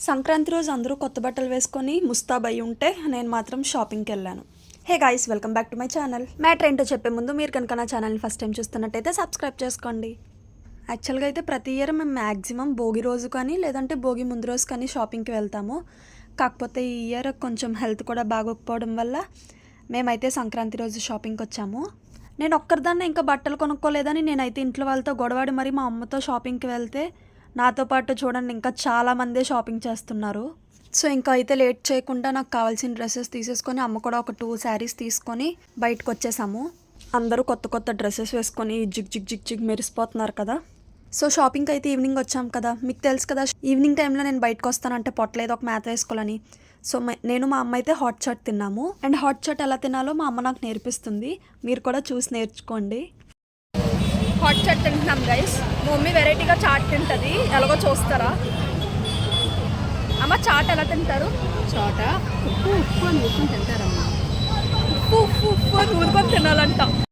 సంక్రాంతి రోజు అందరూ కొత్త బట్టలు వేసుకొని ముస్తాబయ్యి ఉంటే నేను మాత్రం షాపింగ్కి వెళ్ళాను. Hey guys, welcome back to my channel. Matter ఏంటో చెప్పే ముందు మీరు కనుక నా ఛానల్ని ఫస్ట్ టైం చూస్తున్నట్టయితే సబ్స్క్రైబ్ చేసుకోండి. యాక్చువల్గా అయితే ప్రతి ఇయర్ మేము మ్యాక్సిమం భోగి రోజు కానీ లేదంటే భోగి ముందు రోజు కానీ షాపింగ్కి వెళ్తాము. కాకపోతే ఈ ఇయర్ కొంచెం హెల్త్ కూడా బాగోకపోవడం వల్ల మేమైతే సంక్రాంతి రోజు షాపింగ్కి వచ్చాము. నేను ఒక్కరిదాన్ని ఇంకా బట్టలు కొనుక్కోలేదని నేనైతే ఇంట్లో వాళ్ళతో గొడవాడి మరి మా అమ్మతో షాపింగ్కి వెళ్తే నాతో పాటు చూడండి ఇంకా చాలామందే షాపింగ్ చేస్తున్నారు. సో ఇంకా అయితే లేట్ చేయకుండా నాకు కావాల్సిన డ్రెస్సెస్ తీసేసుకొని అమ్మ కూడా ఒక 2 శారీస్ తీసుకొని బయటకు వచ్చేసాము. అందరూ కొత్త కొత్త డ్రెస్సెస్ వేసుకొని జిగ్ జిగ్ జిగ్ జిగ్ మెరిసిపోతున్నారు కదా. సో షాపింగ్కి అయితే ఈవినింగ్ వచ్చాం కదా, మీకు తెలుసు కదా ఈవినింగ్ టైంలో నేను బయటకు వస్తానంటే పొట్టలేదు ఒక మేత వేసుకోవాలని. సో నేను మా అమ్మ అయితే హాట్ చాట్ తిన్నాము. అండ్ హాట్ చాట్ ఎలా తినాలో మా అమ్మ నాకు నేర్పిస్తుంది, మీరు కూడా చూసి నేర్చుకోండి. హాట్ చాట్ తింటున్నాం గైస్. మా మమ్మీ వెరైటీగా చాట్ తింటుంది, ఎలాగో చూస్తారా అమ్మ? చాట్ ఎలా తింటారు? చోట ఉప్పు ఉప్పు అని ఊరుకొని తింటారమ్మా. ఉప్పు ఉప్పు ఉప్పు అని ఊరుకొని తినాలంట.